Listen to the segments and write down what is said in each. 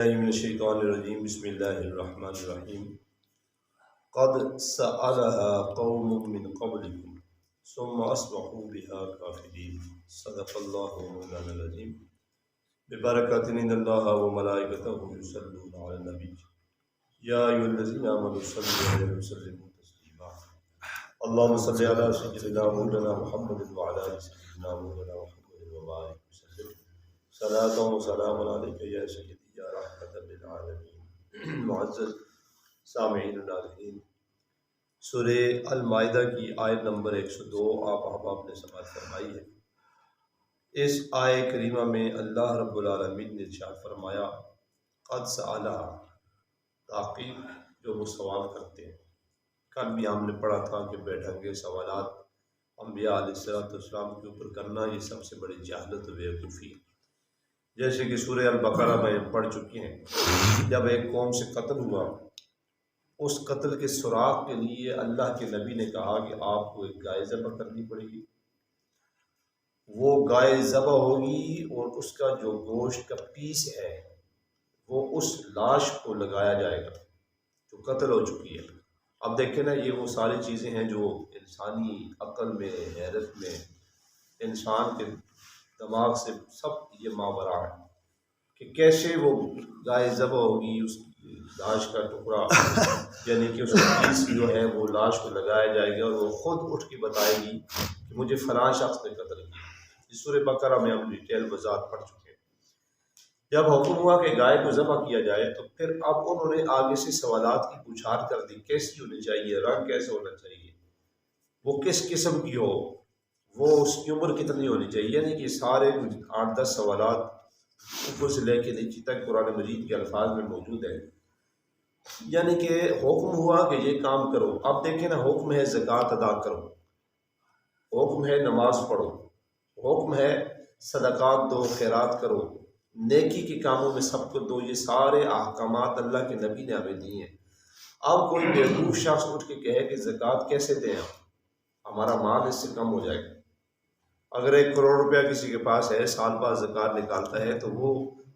من الشیطان الرجیم بسم اللہ الرحمن الرحیم قد سألها قوم من قبلكم ثم أصبحوا بها كافرين صدق الله مولانا العظیم ببرکات ان اللہ وملائکته یصلون علی النبی یا ایھا الذین آمنوا صلوا علیہ وسلموا تسلیما اللهم صل علی سیدنا مولانا محمد وعلی آل سیدنا مولانا محمد وبارک وسلم صلاۃ و سلام علیک یا سیدی یا رحمت للعالمین۔ معزز سامعین و ناظرین، سورہ المائدہ کی آیت نمبر 102 آپ احباب نے سماعت فرمائی ہے۔ اس آیہ کریمہ میں اللہ رب العالمین نے ارشاد فرمایا قد سألہا، تحقیق جو وہ سوال کرتے ہیں۔ کل بھی ہم نے پڑھا تھا کہ بے ڈھنگے سوالات انبیاء علیہ السلام کے اوپر کرنا یہ سب سے بڑی جہالت و بیوقوفی ہے۔ جیسے کہ سورہ البقرہ میں پڑھ چکے ہیں، جب ایک قوم سے قتل ہوا، اس قتل کے سراغ کے لیے اللہ کے نبی نے کہا کہ آپ کو ایک گائے ذبح کرنی پڑے گی۔ وہ گائے ذبح ہوگی اور اس کا جو گوشت کا پیس ہے وہ اس لاش کو لگایا جائے گا جو قتل ہو چکی ہے۔ اب دیکھیں نا، یہ وہ ساری چیزیں ہیں جو انسانی عقل میں، حیرت میں، انسان کے دماغ سے سب یہ ماورا ہے کہ کیسے وہ گائے ذبح ہوگی، اس لاش کا ٹکڑا یعنی کہ اس کا پیس جو ہے وہ لاش کو لگایا جائے گا اور وہ خود اٹھ کے بتائے گی کہ مجھے فلاں شخص نے قتل کیا۔ اس سورہ بقرہ میں ہم ڈیٹیل وضاحت پڑھ چکے ہیں۔ جب حکم ہوا کہ گائے کو ذبح کیا جائے تو پھر اب انہوں نے آگے سے سوالات کی پوچھاڑ کر دی، کیسی ہونی چاہیے، رنگ کیسے ہونا چاہیے، وہ کس قسم کی ہو، وہ اس کی عمر کتنی ہونی چاہیے، یعنی کہ سارے 8-10 سوالات اوپر سے لے کے نیچے تک قرآن مجید کے الفاظ میں موجود ہیں۔ یعنی کہ حکم ہوا کہ یہ کام کرو۔ اب دیکھیں نا، حکم ہے زکوٰۃ ادا کرو، حکم ہے نماز پڑھو، حکم ہے صدقات دو، خیرات کرو، نیکی کے کاموں میں سب کو دو۔ یہ سارے احکامات اللہ کے نبی نے ہمیں دیے ہیں۔ اب کوئی بیوقوف شخص اٹھ کے کہے کہ زکوٰۃ کیسے دیں، ہمارا مال اس سے کم ہو جائے گا۔ اگر 1 کروڑ روپیہ کسی کے پاس ہے، سال بعد زکوٰۃ نکالتا ہے تو وہ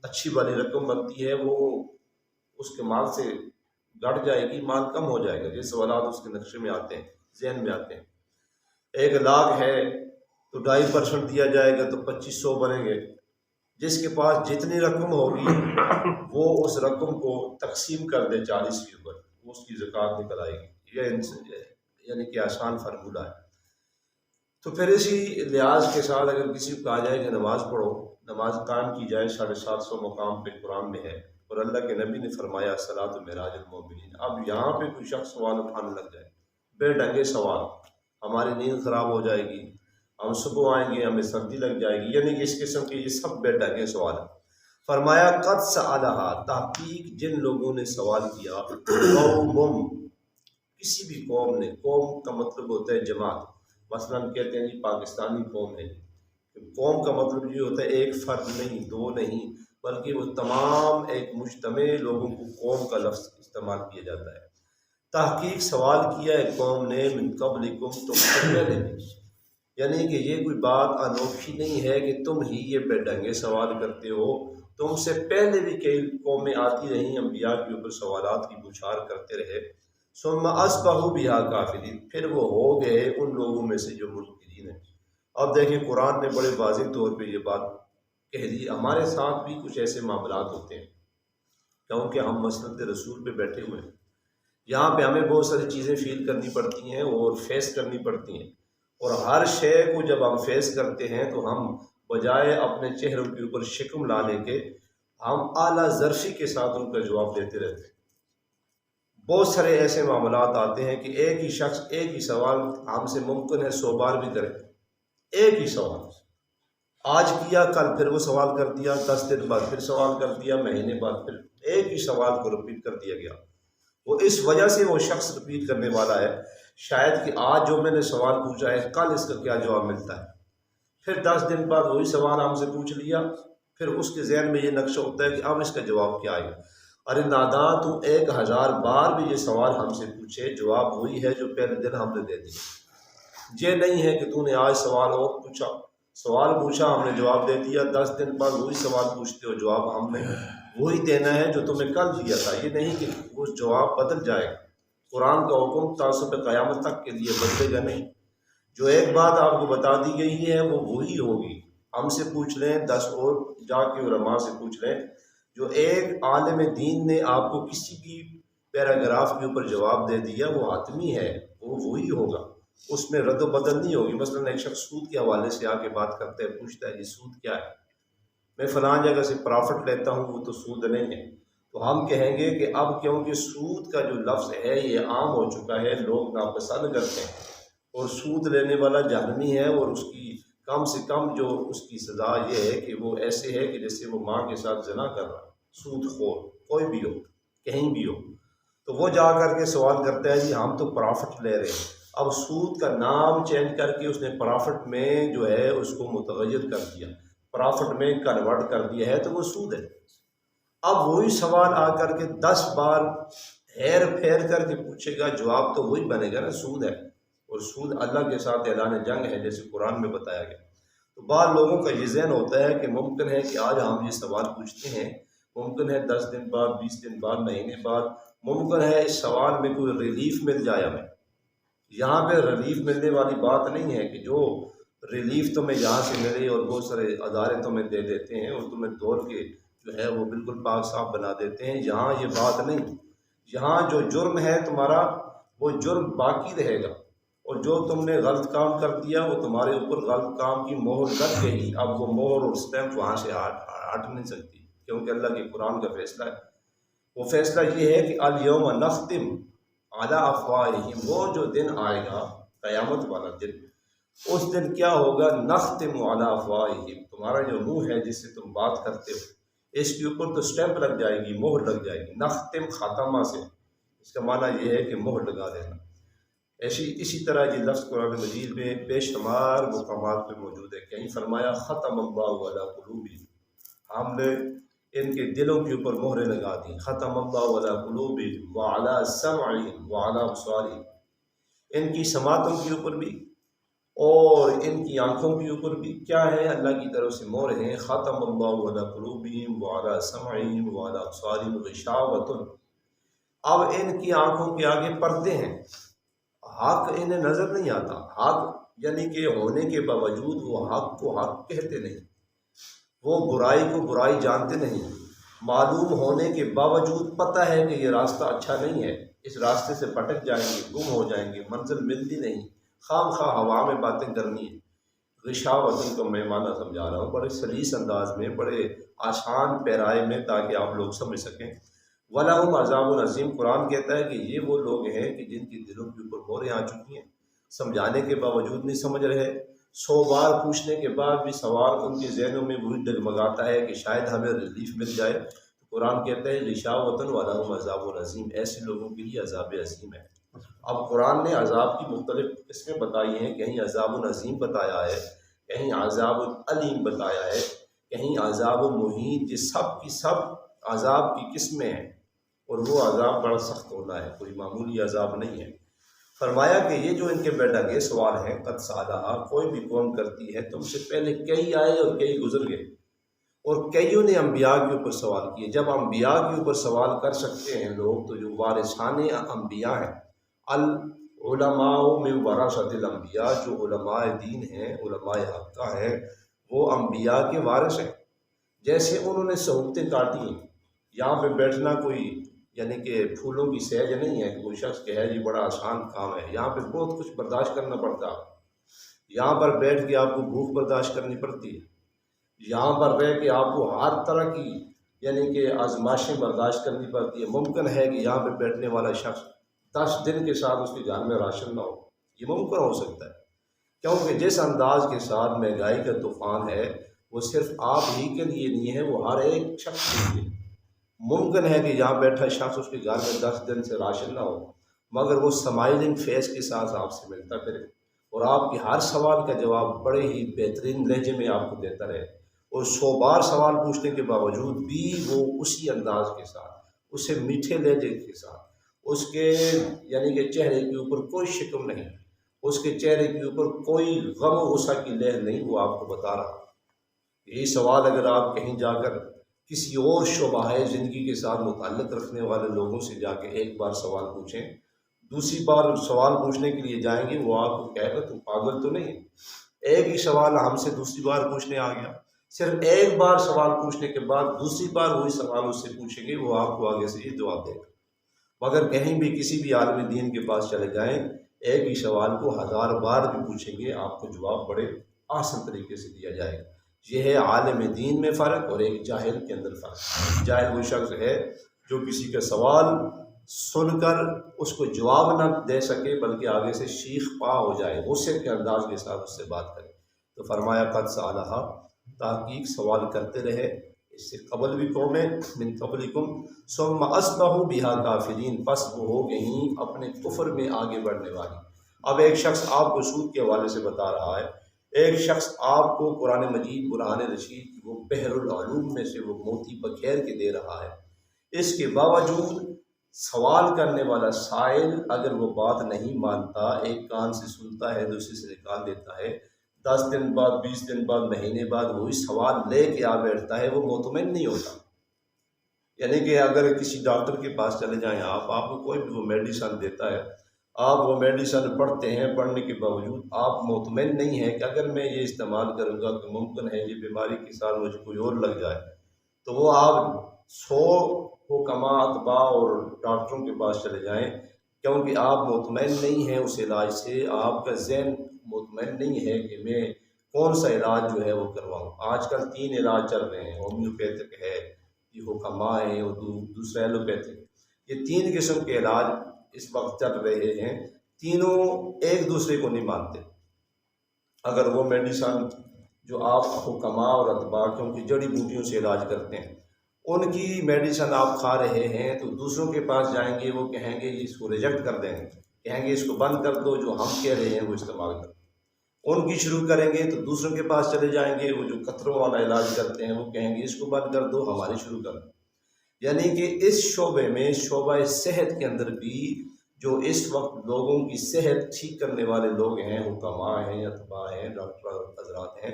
اچھی والی رقم بنتی ہے، وہ اس کے مال سے گڑ جائے گی، مال کم ہو جائے گا۔ یہ سوالات اس کے نقشے میں آتے ہیں، ذہن میں آتے ہیں۔ 1 لاکھ ہے تو 2.5% دیا جائے گا تو 2500 بنیں گے۔ جس کے پاس جتنی رقم ہوگی وہ اس رقم کو تقسیم کر دے 40 کے اوپر، وہ اس کی زکوٰۃ نکل آئے گی۔ یہ یعنی کہ آسان فارمولہ ہے۔ تو پھر اسی لحاظ کے ساتھ اگر کسی کو کہا جائے کہ نماز پڑھو، نماز قائم کی جائے 750 مقام پہ قرآن میں ہے، اور اللہ کے نبی نے فرمایا الصلاۃ معراج المومنین۔ اب یہاں پہ کوئی شخص سوال اٹھانے لگ جائے، بے ڈھنگے سوال، ہماری نیند خراب ہو جائے گی، ہم صبح آئیں گے ہمیں سردی لگ جائے گی، یعنی کہ اس قسم کے یہ سب بے ڈھنگے سوال ہیں۔ فرمایا قد سألہا، تحقیق جن لوگوں نے سوال کیا، قوم، کسی بھی قوم نے، قوم کا مطلب ہوتا ہے جماعت۔ مثلا کہتے ہیں جی پاکستانی قوم ہے، قوم کا مطلب یہ ہوتا ہے ایک فرد نہیں، 2 نہیں، بلکہ وہ تمام ایک مجتمع لوگوں کو قوم کا لفظ استعمال کیا جاتا ہے۔ تحقیق سوال کیا ہے قوم نے من قبلکم، تم سے پہلے بھی، یعنی کہ یہ کوئی بات انوکھی نہیں ہے کہ تم ہی یہ بے ڈھنگے سوال کرتے ہو، تم سے پہلے بھی کئی قومیں آتی رہیں، انبیاء کے اوپر سوالات کی پوچھاڑ کرتے رہے۔ ثم اصبحوا بها کافرین، پھر وہ ہو گئے ان لوگوں میں سے جو منکرین ہیں۔ اب دیکھیں قرآن نے بڑے واضح طور پہ یہ بات کہہ دی۔ ہمارے ساتھ بھی کچھ ایسے معاملات ہوتے ہیں کیونکہ ہم مسند رسول پہ بیٹھے ہوئے ہیں، یہاں پہ ہمیں بہت ساری چیزیں فیل کرنی پڑتی ہیں اور فیس کرنی پڑتی ہیں، اور ہر شے کو جب ہم فیس کرتے ہیں تو ہم بجائے اپنے چہروں کے اوپر شکم لانے کے، ہم اعلیٰ ظرفی کے ساتھ ان کا جواب دیتے رہتے ہیں۔ بہت سارے ایسے معاملات آتے ہیں کہ ایک ہی شخص ایک ہی سوال ہم سے ممکن ہے 100 بار بھی کرے، ایک ہی سوال آج کیا، کل پھر وہ سوال کر دیا، 10 دن بعد پھر سوال کر دیا، مہینے بعد پھر ایک ہی سوال کو رپیٹ کر دیا گیا۔ وہ اس وجہ سے وہ شخص رپیٹ کرنے والا ہے شاید کہ آج جو میں نے سوال پوچھا ہے کل اس کا کیا جواب ملتا ہے، پھر 10 دن بعد وہی سوال ہم سے پوچھ لیا، پھر اس کے ذہن میں یہ نقشہ ہوتا ہے کہ اب اس کا جواب کیا آئے گا۔ ارے ناداں، تو 1000 بار بھی یہ سوال ہم سے پوچھے، جواب وہی ہے جو پہلے دن ہم نے دے دیا۔ یہ نہیں ہے کہ تو نے آج سوال اور پوچھا، سوال پوچھا ہم نے جواب دے دیا، 10 دن بعد وہی سوال پوچھتے ہو، جواب ہم نے وہی دینا ہے جو تم نے کل دیا تھا، یہ نہیں کہ وہ جواب بدل جائے گا۔ قرآن کا حکم تعصب قیامت تک کے لیے بدلے گا نہیں۔ جو ایک بات آپ کو بتا دی گئی ہے وہ وہی ہوگی۔ ہم سے پوچھ لیں، 10 اور جا کے علماء سے پوچھ لیں، جو ایک عالم دین نے آپ کو کسی بھی پیراگراف کے اوپر جواب دے دیا وہ حتمی ہے، وہ وہی ہوگا، اس میں رد و بدل نہیں ہوگی۔ مثلا ایک شخص سود کے حوالے سے آ کے بات کرتا ہے، پوچھتا ہے جی سود کیا ہے، میں فلاں جگہ سے پرافٹ لیتا ہوں، وہ تو سود نہیں ہے۔ تو ہم کہیں گے کہ اب کیونکہ سود کا جو لفظ ہے یہ عام ہو چکا ہے، لوگ ناپسند کرتے ہیں، اور سود لینے والا جہنمی ہے، اور اس کی کم سے کم جو اس کی سزا یہ ہے کہ وہ ایسے ہے کہ جیسے وہ ماں کے ساتھ زنا کر رہا ہے، سود خور کوئی بھی ہو، کہیں بھی ہو۔ تو وہ جا کر کے سوال کرتا ہے جی ہم تو پرافٹ لے رہے ہیں۔ اب سود کا نام چینج کر کے اس نے پرافٹ میں جو ہے اس کو متغیر کر دیا، پرافٹ میں کنورٹ کر دیا ہے، تو وہ سود ہے۔ اب وہی سوال آ کر کے 10 بار ہیر پھیر کر کے پوچھے گا، جواب تو وہی بنے گا نا، سود ہے، اور سود اللہ کے ساتھ اعلان جنگ ہے، جیسے قرآن میں بتایا گیا۔ تو بعض لوگوں کا یہ ذہن ہوتا ہے کہ ممکن ہے کہ آج ہم یہ سوال پوچھتے ہیں، ممکن ہے 10 دن بعد، 20 دن بعد، مہینے بعد ممکن ہے اس سوال میں کوئی ریلیف مل جائے ہمیں۔ یہاں پہ ریلیف ملنے والی بات نہیں ہے کہ جو ریلیف تمہیں یہاں سے ملے اور بہت سارے ادارے تمہیں دے دیتے ہیں اور تمہیں دوڑ کے جو ہے وہ بالکل پاک صاف بنا دیتے ہیں، یہاں یہ بات نہیں۔ یہاں جو جرم ہے تمہارا وہ جرم باقی رہے گا، اور جو تم نے غلط کام کر دیا وہ تمہارے اوپر غلط کام کی مہر لگ گئی، اب وہ مہر اور سٹیمپ وہاں سے ہٹ نہیں سکتی، کیونکہ اللہ کے قرآن کا فیصلہ ہے۔ وہ فیصلہ یہ ہے کہ الیوم نختم علی افواہہم، وہ جو دن آئے گا قیامت والا دن، اس دن کیا ہوگا، نختم علی افواہہم، تمہارا جو منہ ہے جس سے تم بات کرتے ہو اس کے اوپر تو سٹیمپ لگ جائے گی، مہر لگ جائے گی۔ نختم خاتمہ سے، اس کا معنی یہ ہے کہ مہر لگا دینا۔ اسی طرح یہ لفظ قرآن مجید میں بے شمار مقامات پہ موجود ہے۔ کہیں فرمایا ختم اللہ علی قلوبہم، ہم نے ان کے دلوں کے اوپر مہریں لگا دی، ختم اللہ علی قلوبہم وعلی سمعہم وعلی ابصارہم، ان کی سماعتوں کے اوپر بھی اور ان کی آنکھوں کے اوپر بھی کیا ہے، اللہ کی طرف سے مہر ہیں۔ ختم اللہ علی قلوبہم وعلی سمعہم وعلی ابصارہم غشاوۃ، اب ان کی آنکھوں کے آگے پردے ہیں، حق انہیں نظر نہیں آتا، حق یعنی کہ ہونے کے باوجود وہ حق کو حق کہتے نہیں، وہ برائی کو برائی جانتے نہیں، معلوم ہونے کے باوجود پتہ ہے کہ یہ راستہ اچھا نہیں ہے، اس راستے سے پھٹک جائیں گے، گم ہو جائیں گے، منزل ملتی نہیں، خام خواہ ہوا میں باتیں کرنی ہے۔ غشاوتن کو میں معنی سمجھا رہا ہوں بڑے سلیس انداز میں، بڑے آسان پیرائے میں، تاکہ آپ لوگ سمجھ سکیں۔ وَلَهُمْ عَذَابٌ عَظِيمٌ، قرآن کہتا ہے کہ یہ وہ لوگ ہیں کہ جن کی دلوں کے اوپر مہریں آ چکی ہیں، سمجھانے کے باوجود نہیں سمجھ رہے، 100 بار پوچھنے کے بعد بھی سوال ان کے ذہنوں میں وہی ڈگمگاتا ہے کہ شاید ہمیں ریلیف مل جائے۔ تو قرآن کہتا ہے غشاوۃ وَلَهُمْ عَذَابٌ عَظِيمٌ، ایسے لوگوں کے لیے عذاب عظیم ہے۔ اب قرآن نے عذاب کی مختلف قسمیں بتائی ہیں، کہیں عذاب عظیم بتایا ہے، کہیں عذاب علیم بتایا ہے، کہیں عذاب مہین، یہ سب کی سب عذاب کی قسمیں ہیں، اور وہ عذاب بڑا سخت ہونا ہے، کوئی معمولی عذاب نہیں ہے۔ فرمایا کہ یہ جو ان کے بے ڈنگے سوال ہیں، قد سالہا، کوئی بھی قوم کرتی ہے، تم سے پہلے کئی آئے اور کئی گزر گئے، اور کئیوں نے انبیاء کے اوپر سوال کیے۔ جب انبیاء کے اوپر سوال کر سکتے ہیں لوگ، تو جو وارثان انبیاء ہیں، العلماء من ورثۃ الانبیاء، جو علماء دین ہیں، علماء حقہ ہیں، وہ انبیاء کے وارث ہیں۔ جیسے انہوں نے سہولتیں کاٹی ہیں، یہاں پہ بیٹھنا کوئی یعنی کہ پھولوں کی سیج نہیں ہے کہ کوئی شخص کہے جی بڑا آسان کام ہے، یہاں پہ بہت کچھ برداشت کرنا پڑتا ہے، یہاں پر بیٹھ کے آپ کو بھوک برداشت کرنی پڑتی ہے، یہاں پر رہ کے آپ کو ہر طرح کی یعنی کہ آزمائشیں برداشت کرنی پڑتی ہے۔ ممکن ہے کہ یہاں پہ بیٹھنے والا شخص 10 دن کے ساتھ اس کے گھر میں راشن نہ ہو، یہ ممکن ہو سکتا ہے، کیونکہ جس انداز کے ساتھ مہنگائی کا طوفان ہے وہ صرف آپ ہی کے لیے نہیں ہے، وہ ہر ایک شخص کے لیے۔ ممکن ہے کہ یہاں بیٹھا شخص اس کے گھر میں 10 دن سے راشن نہ ہو، مگر وہ سمائلنگ فیس کے ساتھ آپ سے ملتا پھرے، اور آپ کی ہر سوال کا جواب بڑے ہی بہترین لہجے میں آپ کو دیتا رہے، اور 100 بار سوال پوچھنے کے باوجود بھی وہ اسی انداز کے ساتھ، اسے میٹھے لہجے کے ساتھ، اس کے یعنی کہ چہرے کے اوپر کوئی شکم نہیں، اس کے چہرے کے اوپر کوئی غم و غصہ کی لہر نہیں، وہ آپ کو بتا رہا۔ یہی سوال اگر آپ کہیں جا کر کسی اور شعبہ زندگی کے ساتھ متعلق رکھنے والے لوگوں سے جا کے ایک بار سوال پوچھیں، دوسری بار سوال پوچھنے کے لیے جائیں گے وہ آپ کو کہے گا تم پاگل تو نہیں ہے، ایک ہی سوال ہم سے دوسری بار پوچھنے آ گیا۔ صرف ایک بار سوال پوچھنے کے بعد دوسری بار وہی سوال اس سے پوچھیں گے، وہ آپ کو آگے سے یہ جواب دے گا۔ مگر کہیں بھی کسی بھی عالم دین کے پاس چلے جائیں، ایک ہی سوال کو 1000 بار بھی پوچھیں گے، آپ کو جواب بڑے آسان طریقے سے دیا جائے گا۔ یہ ہے عالم دین میں فرق اور ایک جاہل کے اندر فرق۔ جاہل وہ شخص ہے جو کسی کا سوال سن کر اس کو جواب نہ دے سکے بلکہ آگے سے شیخ پا ہو جائے، غصے کے انداز کے ساتھ اس سے بات کرے۔ تو فرمایا قد سألہا، تحقیق سوال کرتے رہے اس سے قبل بھی قومیں من قبلکم ثم اصبحوا بها کافرین، پس وہ ہو گئیں اپنے کفر میں آگے بڑھنے والی۔ اب ایک شخص آپ کو سود کے حوالے سے بتا رہا ہے، ایک شخص آپ کو قرآن مجید برہان رشید کی وہ بحر العلوم میں سے وہ موتی بکھیر کے دے رہا ہے، اس کے باوجود سوال کرنے والا سائل اگر وہ بات نہیں مانتا، ایک کان سے سنتا ہے دوسرے سے نکال دیتا ہے، 10 دن بعد 20 دن بعد مہینے بعد وہی سوال لے کے آ بیٹھتا ہے، وہ مطمئن نہیں ہوتا۔ یعنی کہ اگر کسی ڈاکٹر کے پاس چلے جائیں آپ کو کوئی بھی وہ میڈیسن دیتا ہے، آپ وہ میڈیسن پڑھتے ہیں، پڑھنے کے باوجود آپ مطمئن نہیں ہیں کہ اگر میں یہ استعمال کروں گا تو ممکن ہے یہ بیماری کے ساتھ مجھے کوئی اور لگ جائے، تو وہ آپ 100 حکماء اتباع اور ڈاکٹروں کے پاس چلے جائیں، کیونکہ آپ مطمئن نہیں ہیں اس علاج سے، آپ کا ذہن مطمئن نہیں ہے کہ میں کون سا علاج جو ہے وہ کرواؤں۔ آج کل 3 علاج چل رہے ہیں، ہومیوپیتھک ہے، یہ حکماء ہیں، اور دوسرا ایلوپیتھک، یہ 3 قسم کے علاج اس وقت چل رہے ہیں، تینوں ایک دوسرے کو نہیں مانتے۔ اگر وہ میڈیسن جو آپ حکماء اور اتباع کیونکہ جڑی بوٹیوں سے علاج کرتے ہیں، ان کی میڈیسن آپ کھا رہے ہیں تو دوسروں کے پاس جائیں گے، وہ کہیں گے اس کو ریجیکٹ کر دیں گے، کہیں گے اس کو بند کر دو، جو ہم کہہ رہے ہیں وہ استعمال کرو۔ ان کی شروع کریں گے تو دوسروں کے پاس چلے جائیں گے، وہ جو قطروں والا علاج کرتے ہیں وہ کہیں گے اس کو بند کر دو، ہماری شروع کر دو۔ یعنی کہ اس شعبے میں، شعبہ صحت کے اندر بھی جو اس وقت لوگوں کی صحت ٹھیک کرنے والے لوگ ہیں، حکماء ہیں، اتباع ہیں، ڈاکٹر حضرات ہیں،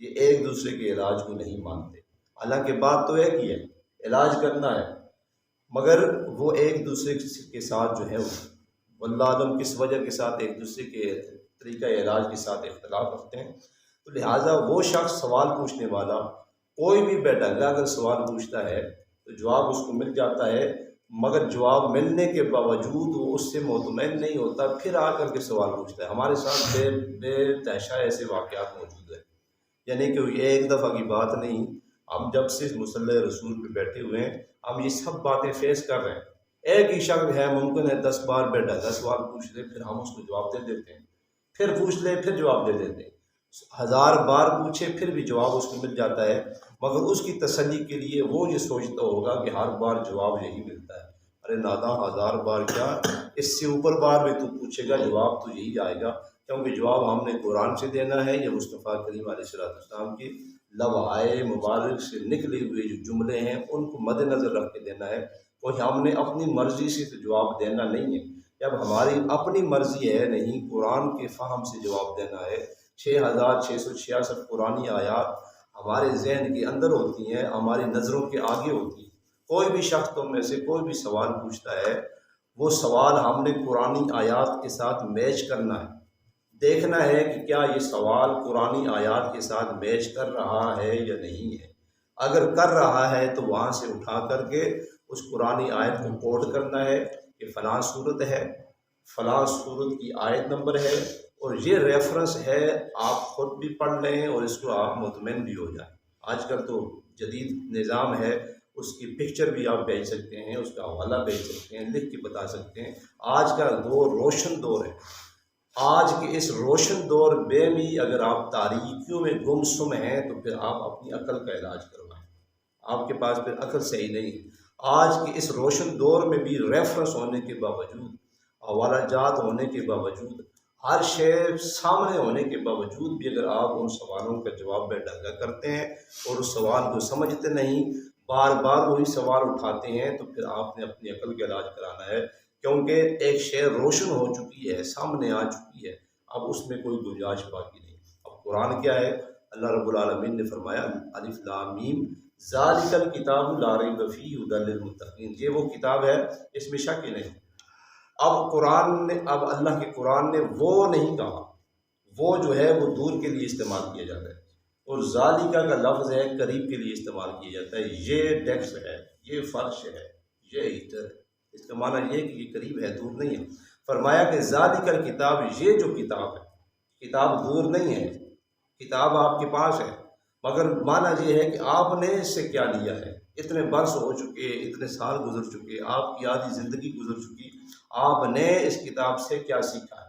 یہ ایک دوسرے کے علاج کو نہیں مانتے۔ حالانکہ بات تو ایک ہی ہے، علاج کرنا ہے، مگر وہ ایک دوسرے کے ساتھ جو ہے واللہ عالم کس وجہ کے ساتھ ایک دوسرے کے طریقہ علاج کے ساتھ اختلاف رکھتے ہیں۔ تو لہٰذا وہ شخص سوال پوچھنے والا کوئی بھی بے ڈنگا اگر سوال پوچھتا ہے تو جواب اس کو مل جاتا ہے، مگر جواب ملنے کے باوجود وہ اس سے مطمئن نہیں ہوتا، پھر آ کر کے سوال پوچھتا ہے۔ ہمارے ساتھ بے تحاشا ایسے واقعات موجود ہیں، یعنی کہ یہ ایک دفعہ کی بات نہیں، ہم جب سے مصلی رسول پہ بیٹھے ہوئے ہیں ہم یہ سب باتیں فیس کر رہے ہیں۔ ایک ہی شخص ہے ممکن ہے 10 بار بے ڈنگا سوال پوچھ لے، پھر ہم اس کو جواب دے دیتے ہیں، پھر پوچھ لے پھر جواب دے دیتے ہیں، 1000 بار پوچھے پھر بھی جواب اس کو مل جاتا ہے، مگر اس کی تسلی کے لیے وہ یہ سوچتا ہوگا کہ ہر بار جواب یہی ملتا ہے۔ ارے ناداں، 1000 بار کیا، اس سے اوپر بار بھی تو پوچھے گا، جواب تو یہی آئے گا، کیونکہ جواب ہم نے قرآن سے دینا ہے یا مصطفیٰ کریم علیہ السلام کی لوحۂ مبارک سے نکلے ہوئے جو جملے ہیں ان کو مد نظر رکھ کے دینا ہے۔ کوئی ہم نے اپنی مرضی سے تو جواب دینا نہیں ہے، جب ہماری اپنی مرضی ہے نہیں، قرآن کے فہم سے جواب دینا ہے۔ 6666 قرآنی آیات ہمارے ذہن کے اندر ہوتی ہیں، ہماری نظروں کے آگے ہوتی ہیں۔ کوئی بھی شخص تم میں سے کوئی بھی سوال پوچھتا ہے، وہ سوال ہم نے قرآنی آیات کے ساتھ میچ کرنا ہے، دیکھنا ہے کہ کیا یہ سوال قرآنی آیات کے ساتھ میچ کر رہا ہے یا نہیں ہے۔ اگر کر رہا ہے تو وہاں سے اٹھا کر کے اس قرآنی آیت کو کوٹ کرنا ہے کہ فلاں صورت ہے، فلاں صورت کی آیت نمبر ہے اور یہ ریفرنس ہے، آپ خود بھی پڑھ لیں اور اس کو آپ مطمئن بھی ہو جائیں۔ آج کل تو جدید نظام ہے، اس کی پکچر بھی آپ بھیج سکتے ہیں، اس کا حوالہ بھیج سکتے ہیں، لکھ کے بتا سکتے ہیں۔ آج کا دور روشن دور ہے، آج کے اس روشن دور میں بھی اگر آپ تاریکیوں میں گم سم ہیں تو پھر آپ اپنی عقل کا علاج کروائیں، آپ کے پاس پھر عقل صحیح نہیں ہے۔ آج کے اس روشن دور میں بھی ریفرنس ہونے کے باوجود، حوالہ جات ہونے کے باوجود، ہر شے سامنے ہونے کے باوجود بھی اگر آپ ان سوالوں کا جواب بے ڈنگا کرتے ہیں اور اس سوال کو سمجھتے نہیں، بار بار وہی سوال اٹھاتے ہیں، تو پھر آپ نے اپنی عقل کا علاج کرانا ہے، کیونکہ ایک شے روشن ہو چکی ہے، سامنے آ چکی ہے، اب اس میں کوئی گنجائش باقی نہیں۔ اب قرآن کیا ہے؟ اللہ رب العالمین نے فرمایا الف لام میم ذالک الکتاب لا ریب فیہ ھدی للمتقین، یہ وہ کتاب ہے اس میں شک ہی نہیں۔ اب اللہ کے قرآن نے وہ نہیں کہا، وہ جو ہے وہ دور کے لیے استعمال کیا جاتا ہے، اور ذالکہ کا لفظ ہے قریب کے لیے استعمال کیا جاتا ہے۔ یہ ڈیسک ہے، یہ فرش ہے، یہ ہیٹر ہے، اس کا معنی یہ کہ یہ قریب ہے، دور نہیں ہے۔ فرمایا کہ ذالک الکتاب، یہ جو کتاب ہے، کتاب دور نہیں ہے، کتاب آپ کے پاس ہے، مگر معنی یہ ہے کہ آپ نے اس سے کیا لیا ہے۔ اتنے برس ہو چکے، اتنے سال گزر چکے، آپ کی آدھی زندگی گزر چکی، آپ نے اس کتاب سے کیا سیکھا ہے۔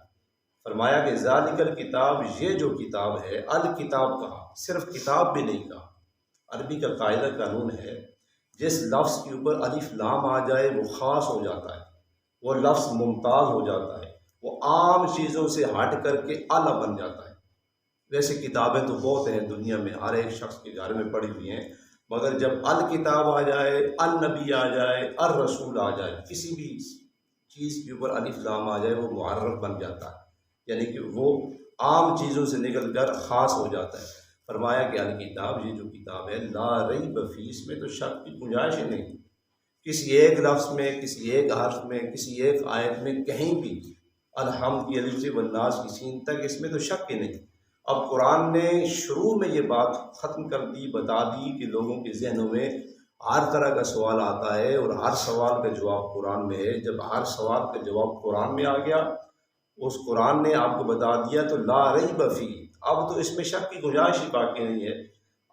فرمایا کہ ذالک الکتاب، یہ جو کتاب ہے، الکتاب کہا، صرف کتاب بھی نہیں کہا۔ عربی کا قاعدہ قانون ہے، جس لفظ کے اوپر الف لام آ جائے وہ خاص ہو جاتا ہے، وہ لفظ ممتاز ہو جاتا ہے، وہ عام چیزوں سے ہٹ کر کے اعلیٰ بن جاتا ہے۔ ویسے کتابیں تو بہت ہیں دنیا میں، ہر ایک شخص کے گھر میں پڑھی ہوئی ہیں، مگر جب الکتاب آ جائے، النبی آ جائے، الرسول آ جائے، کسی بھی چیز کے اوپر الف لام آ جائے وہ معرف بن جاتا ہے، یعنی کہ وہ عام چیزوں سے نکل کر خاص ہو جاتا ہے۔ فرمایا کہ الکتاب، یہ جو کتاب ہے، لا ریب فیہ، اس میں تو شک کی گنجائش ہی نہیں، کسی ایک لفظ میں، کسی ایک حرف میں، کسی ایک آیت میں، کہیں بھی الحمد کی الف سے والناس کی سین تک، اس میں تو شک ہی نہیں۔ اب قرآن نے شروع میں یہ بات ختم کر دی، بتا دی کہ لوگوں کے ذہنوں میں ہر طرح کا سوال آتا ہے، اور ہر سوال کا جواب قرآن میں ہے۔ جب ہر سوال کا جواب قرآن میں آ گیا، اس قرآن نے آپ کو بتا دیا، تو لا ریب فیہ، اب تو اس میں شک کی گنجائش ہی باقی نہیں ہے۔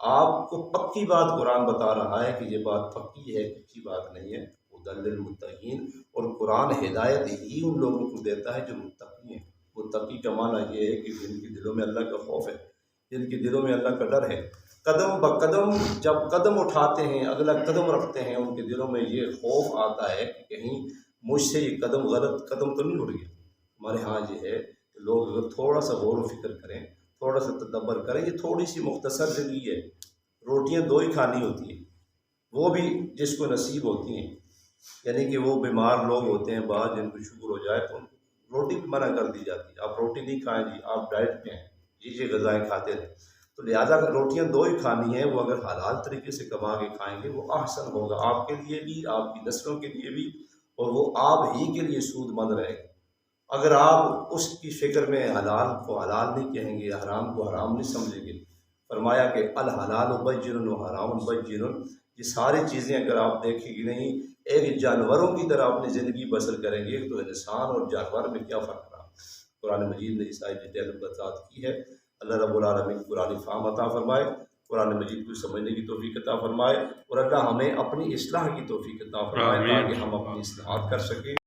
آپ کو پکی بات قرآن بتا رہا ہے کہ یہ بات پکی ہے، کچی بات نہیں ہے۔ ھدی للمتقین، اور قرآن ہدایت ہی ان لوگوں کو دیتا ہے جو متقی ہیں۔ متقی کا معنی یہ ہے کہ جن کے دلوں میں اللہ کا خوف ہے، جن کے دلوں میں اللہ کا ڈر ہے، قدم بقدم جب قدم اٹھاتے ہیں، اگلا قدم رکھتے ہیں، ان کے دلوں میں یہ خوف آتا ہے کہ کہیں مجھ سے یہ قدم غلط قدم تو نہیں اٹھ گیا۔ ہمارے ہاں یہ ہے کہ لوگ اگر تھوڑا سا غور و فکر کریں، تھوڑا سا تدبر کریں، یہ تھوڑی سی مختصر زندگی ہے، روٹیاں دو ہی کھانی ہوتی ہیں، وہ بھی جس کو نصیب ہوتی ہیں، یعنی کہ وہ بیمار لوگ ہوتے ہیں بعض، جن کو شوگر ہو جائے تو ان کو روٹی بھی منع کر دی جاتی ہے، آپ روٹی نہیں کھائیں جی، آپ ڈائٹ پہ ہیں، یہ غذائیں کھاتے رہیں۔ تو لہٰذا اگر روٹیاں دو ہی کھانی ہیں، وہ اگر حلال طریقے سے کما کے کھائیں گے، وہ احسن ہوگا آپ کے لیے بھی، آپ کی نسلوں کے لیے بھی، اور وہ آپ ہی کے لیے سود مند رہے گا۔ اگر آپ اس کی فکر میں حلال کو حلال نہیں کہیں گے، حرام کو حرام نہیں سمجھیں گے، فرمایا کہ الحلال بین و حرام بین، یہ ساری چیزیں اگر آپ دیکھیں گے نہیں، ایک جانوروں کی طرح اپنی زندگی بسر کریں گے، تو انسان اور جانور میں کیا فرق رہا۔ قرآن مجید نے اس ساری ڈیٹیل وضاحت کی ہے۔ اللہ رب العالمین قرآن فہم عطا فرمائے، قرآن مجید کو سمجھنے کی توفیق عطا فرمائے، اور اللہ ہمیں اپنی اصلاح کی توفیق عطا فرمائے تاکہ ہم اپنی اصلاحات کر سکیں۔